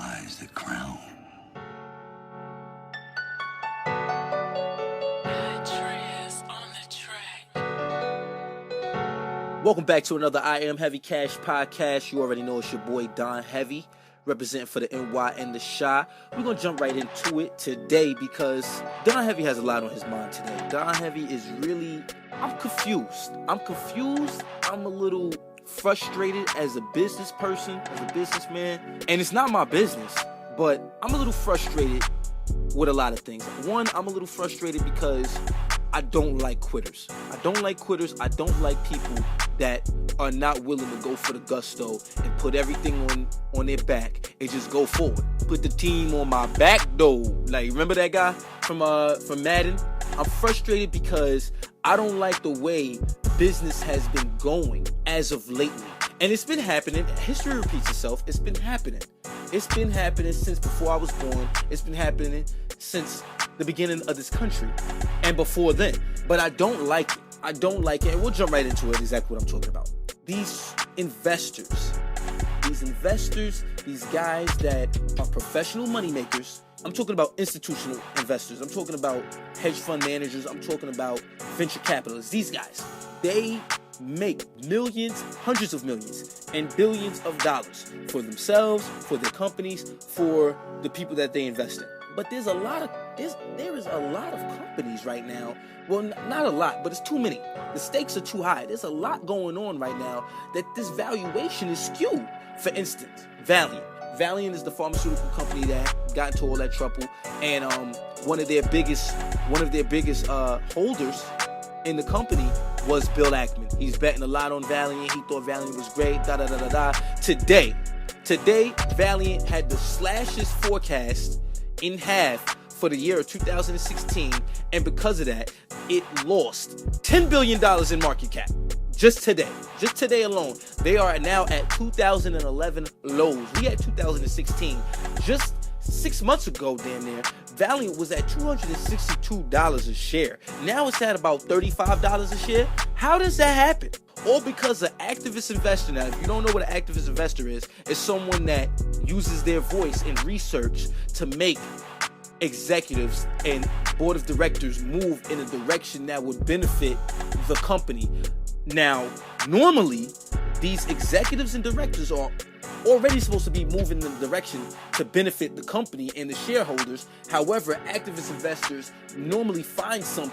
lies the crown. Welcome back to another I Am Heavy Cash podcast. You already know it's your boy Don Heavy, representing for the NY and the Shy. We're going to jump right into it today because Don Heavy has a lot on his mind today. Don Heavy is really, I'm confused. I'm a little frustrated as a business person, as a businessman. And it's not my business, but I'm a little frustrated with a lot of things. One, I'm a little frustrated because I don't like quitters. I don't like people that are not willing to go for the gusto and put everything on their back and just go forward. Put the team on my back though. Like, remember that guy from Madden? I'm frustrated because I don't like the way business has been going as of lately. And it's been happening. History repeats itself. It's been happening. It's been happening since before I was born. It's been happening since the beginning of this country and before then. But I don't like it. And we'll jump right into it, exactly what I'm talking about. These investors, these guys that are professional moneymakers. I'm talking about institutional investors. I'm talking about hedge fund managers. I'm talking about venture capitalists. These guys, they make millions, hundreds of millions, and billions of dollars for themselves, for their companies, for the people that they invest in. But there is a lot of companies right now. Well, not a lot, but it's too many. The stakes are too high. There's a lot going on right now that this valuation is skewed. For instance, Valeant. Valeant is the pharmaceutical company that got into all that trouble, and one of their biggest holders in the company was Bill Ackman. He's betting a lot on Valeant. He thought Valeant was great. Today, Valeant had to slash his forecast in half for the year of 2016, and because of that, it lost $10 billion in market cap. Just today alone, they are now at 2011 lows. We had 2016. Just 6 months ago, damn near, Valeant was at $262 a share. Now it's at about $35 a share. How does that happen? All because an activist investor. Now, if you don't know what an activist investor is, it's someone that uses their voice in research to make executives and board of directors move in a direction that would benefit the company. Now, normally, these executives and directors are already supposed to be moving in the direction to benefit the company and the shareholders. However, activist investors normally find some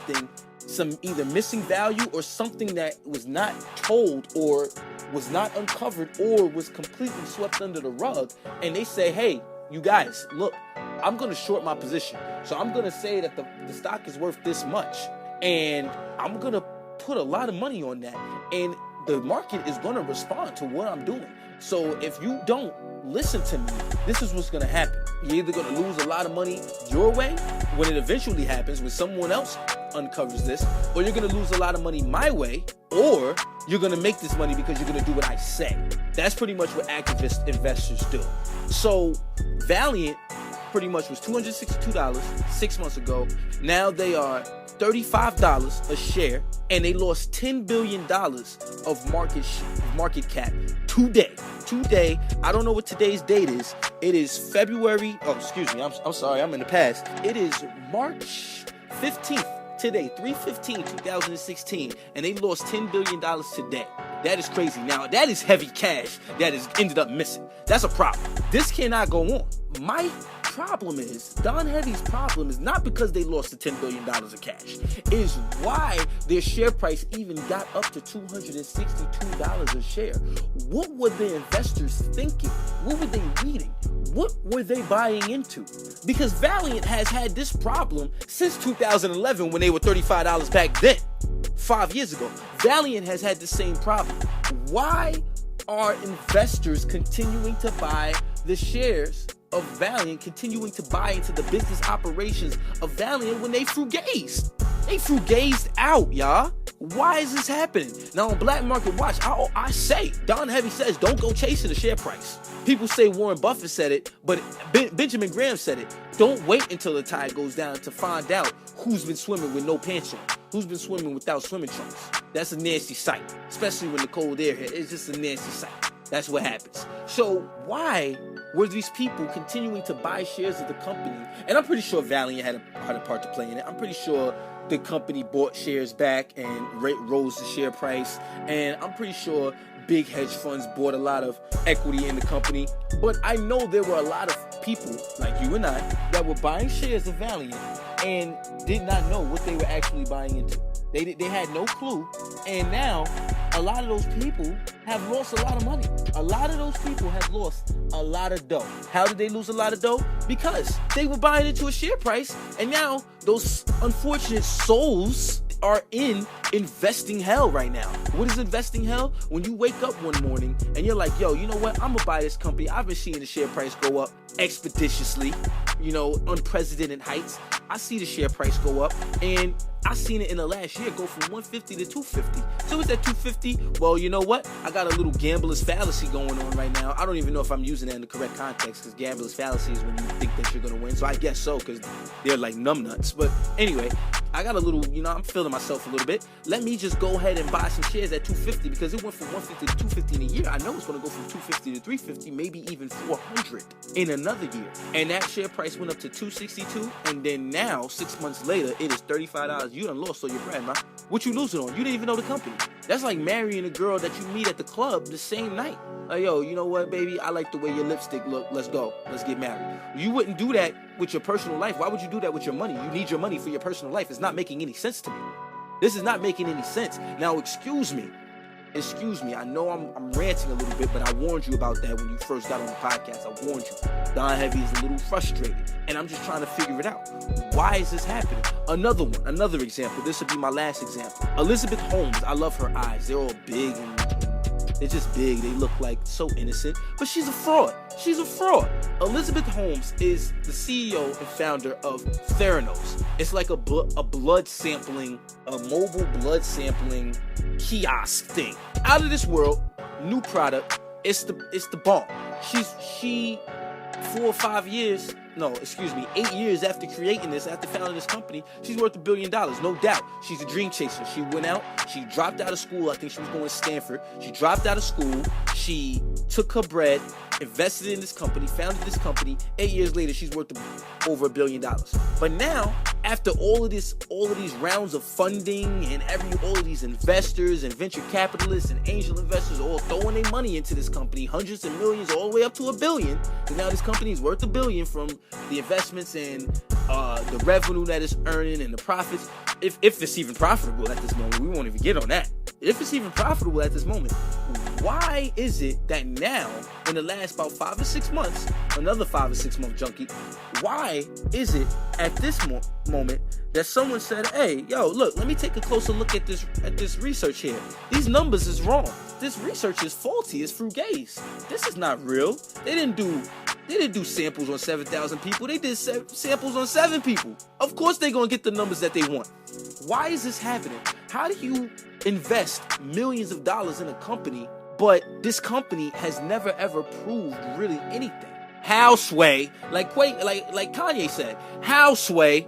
either missing value or something that was not told or was not uncovered or was completely swept under the rug. And they say, hey, you guys, look, I'm going to short my position. So I'm going to say that the stock is worth this much. And I'm going to put a lot of money on that. And the market is going to respond to what I'm doing. So if you don't listen to me, this is what's going to happen. You're either going to lose a lot of money your way when it eventually happens, when someone else uncovers this, or you're going to lose a lot of money my way, or you're going to make this money because you're going to do what I say. That's pretty much what activist investors do. So Valeant pretty much was $262 6 months ago. Now they are $35 a share, and they lost $10 billion of market cap today. I don't know what today's date is. It is February. Oh, excuse me. I'm sorry. I'm in the past. It is March 15th today, 3/15/2016, and they lost $10 billion today. That is crazy. Now, that is heavy cash that has ended up missing. That's a problem. This cannot go on. My problem is, Don Heavy's problem is not because they lost the $10 billion of cash. It is why their share price even got up to $262 a share. What were the investors thinking? What were they reading? What were they buying into? Because Valeant has had this problem since 2011 when they were $35 back then. 5 years ago. Valeant has had the same problem. Why are investors continuing to buy the shares of Valeant, continuing to buy into the business operations of Valeant when they frugazed? They frugazed out, y'all. Why is this happening? Now on Black Market Watch, I say, Don Heavy says, don't go chasing the share price. People say Warren Buffett said it, but Benjamin Graham said it. Don't wait until the tide goes down to find out who's been swimming with no pants on, who's been swimming without swimming trunks. That's a nasty sight, especially when the cold air hits. It's just a nasty sight. That's what happens. So why were these people continuing to buy shares of the company. And I'm pretty sure Valeant had a part to play in it. I'm pretty sure the company bought shares back and rose the share price. And I'm pretty sure big hedge funds bought a lot of equity in the company. But I know there were a lot of people like you and I that were buying shares of Valeant and did not know what they were actually buying into. They had no clue. And now a lot of those people have lost a lot of money. A lot of those people have lost a lot of dough. How did they lose a lot of dough? Because they were buying into a share price, and now those unfortunate souls are in investing hell right now. What is investing hell? When you wake up one morning and you're like, yo, you know what? I'm gonna buy this company. I've been seeing the share price go up expeditiously, unprecedented heights. I see the share price go up, and I seen it in the last year go from 150 to 250. So it's at 250. Well, you know what? I got a little gambler's fallacy going on right now. I don't even know if I'm using that in the correct context, because gambler's fallacy is when you think that you're going to win. So I guess so, because they're like numbnuts. But anyway, I got a little, I'm feeling myself a little bit. Let me just go ahead and buy some shares at 250, because it went from 150 to 250 in a year. I know it's going to go from 250 to 350, maybe even 400 in another year. And that share price went up to 262, and then now 6 months later it is $35. You done lost all your bread, man. What you losing on? You didn't even know the company. That's like marrying a girl that you meet at the club the same night. Like, yo, you know what, baby? I like the way your lipstick look. Let's go. Let's get married. You wouldn't do that with your personal life. Why would you do that with your money? You need your money for your personal life. It's not making any sense to me. This is not making any sense. Now, excuse me. I know I'm ranting a little bit, but I warned you about that when you first got on the podcast. I warned you. Don Heavy is a little frustrated, and I'm just trying to figure it out. Why is this happening? Another example. This will be my last example. Elizabeth Holmes. I love her eyes. They're all big and they're just big. They look like so innocent, but she's a fraud. She's a fraud. Elizabeth Holmes is the CEO and founder of Theranos. It's like a blood sampling, a mobile blood sampling kiosk thing. Out of this world, new product. It's the bomb. She 8 years after creating this, after founding this company, she's worth $1 billion, no doubt. She's a dream chaser. She went out, she dropped out of school. I think she was going to Stanford. She dropped out of school. She took her bread, invested in this company, founded this company. 8 years later, she's worth over $1 billion. But now, after all of these rounds of funding and all of these investors and venture capitalists and angel investors all throwing their money into this company, hundreds of millions, all the way up to $1 billion. So now this company is worth $1 billion from the investments and the revenue that it's earning and the profits. If it's even profitable at this moment, we won't even get on that. If it's even profitable at this moment, why is it that now, in the last about 5 or 6 months, another 5 or 6 month junkie, why is it at this moment that someone said, hey, yo, look, let me take a closer look at this research here. These numbers is wrong. This research is faulty. It's fugazi. This is not real. They didn't do samples on 7,000 people. They did samples on 7 people. Of course they're going to get the numbers that they want. Why is this happening? How do you invest millions of dollars in a company, but this company has never ever proved really anything? How, Sway? Like Kanye said. How, Sway?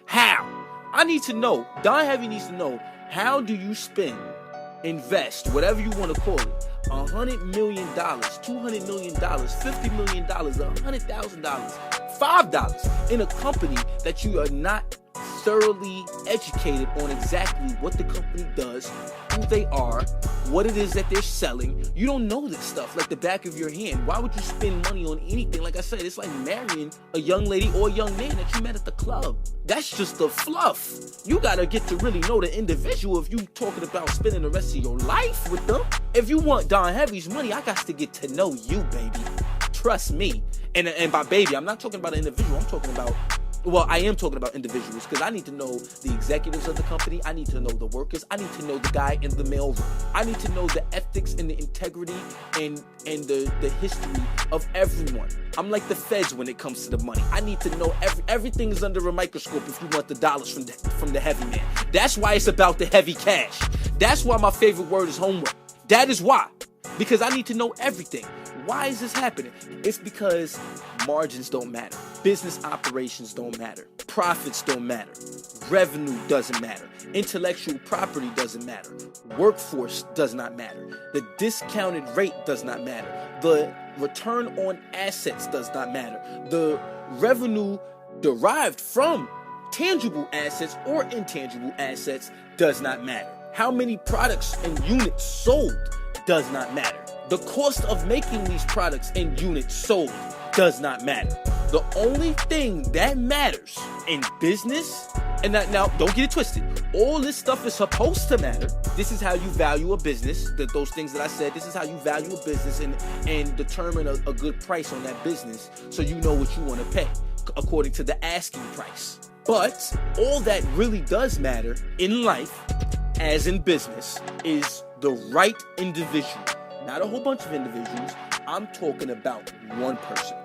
How? I need to know. Don Heavy needs to know. How do you invest, whatever you want to call it, $100 million, $200 million, $50 million, $100,000, $5 in a company that you are not thoroughly educated on exactly what the company does, who they are, what it is that they're selling? You don't know this stuff like the back of your hand. Why would you spend money on anything? Like I said, it's like marrying a young lady or a young man that you met at the club. That's just the fluff. You gotta get to really know the individual if you talking about spending the rest of your life with them. If you want Don Heavy's money, I got to get to know you, baby. Trust me. And by baby, I'm not talking about an individual. I'm talking about, well, I am talking about individuals, because I need to know the executives of the company. I need to know the workers. I need to know the guy in the mailroom. I need to know the ethics and the integrity and the history of everyone. I'm like the feds when it comes to the money. I need to know everything is under a microscope if you want the dollars from the heavy man. That's why it's about the heavy cash. That's why my favorite word is homework. That is why. Because I need to know everything. Why is this happening? It's because margins don't matter. Business operations don't matter. Profits don't matter. Revenue doesn't matter. Intellectual property doesn't matter. Workforce does not matter. The discounted rate does not matter. The return on assets does not matter. The revenue derived from tangible assets or intangible assets does not matter. How many products and units sold does not matter. The cost of making these products and units sold does not matter. The only thing that matters in business, and now don't get it twisted, all this stuff is supposed to matter. This is how you value a business, those things that I said, this is how you value a business and determine a good price on that business so you know what you want to pay according to the asking price. But all that really does matter in life, as in business, is the right individual. Not a whole bunch of individuals. I'm talking about one person.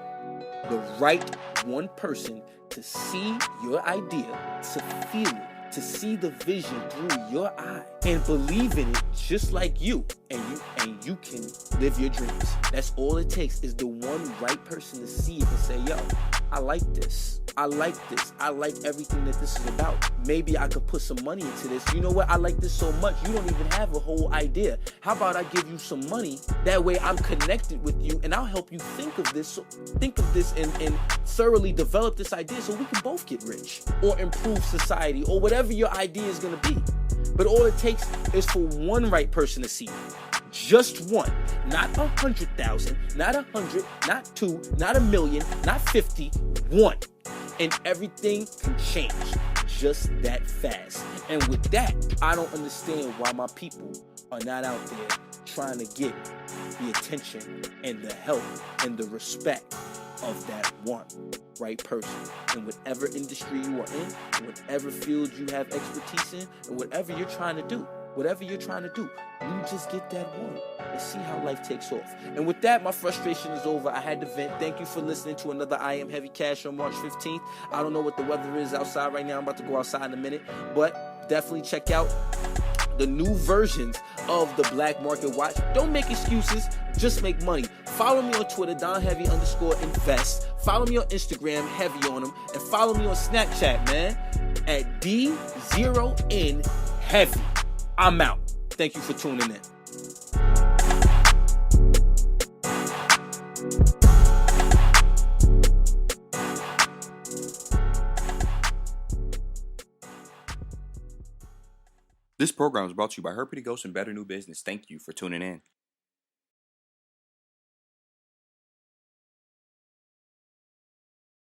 The right one person to see your idea, to feel it, to see the vision through your eye and believe in it just like you, and you can live your dreams. That's all it takes, is the one right person to see it and say, yo, I like this. I like this. I like everything that this is about. Maybe I could put some money into this. You know what? I like this so much. You don't even have a whole idea. How about I give you some money? That way I'm connected with you and I'll help you think of this. So think of this and thoroughly develop this idea so we can both get rich or improve society or whatever your idea is going to be. But all it takes is for one right person to see it. Just one, not 100,000, not 100, not 2, not 1,000,000, not 50, one. And everything can change just that fast. And with that, I don't understand why my people are not out there trying to get the attention and the help and the respect of that one right person in whatever industry you are in whatever field you have expertise in, and whatever you're trying to do. Whatever you're trying to do, you just get that one and see how life takes off. And with that, my frustration is over. I had to vent. Thank you for listening to another I Am Heavy Cash on March 15th. I don't know what the weather is outside right now. I'm about to go outside in a minute. But definitely check out the new versions of the Black Market Watch. Don't make excuses. Just make money. Follow me on Twitter, DonHeavy_invest. Follow me on Instagram, Heavy on them. And follow me on Snapchat, man, at D0N I'm out. Thank you for tuning in. This program is brought to you by Her Pretty Ghost and Better New Business. Thank you for tuning in.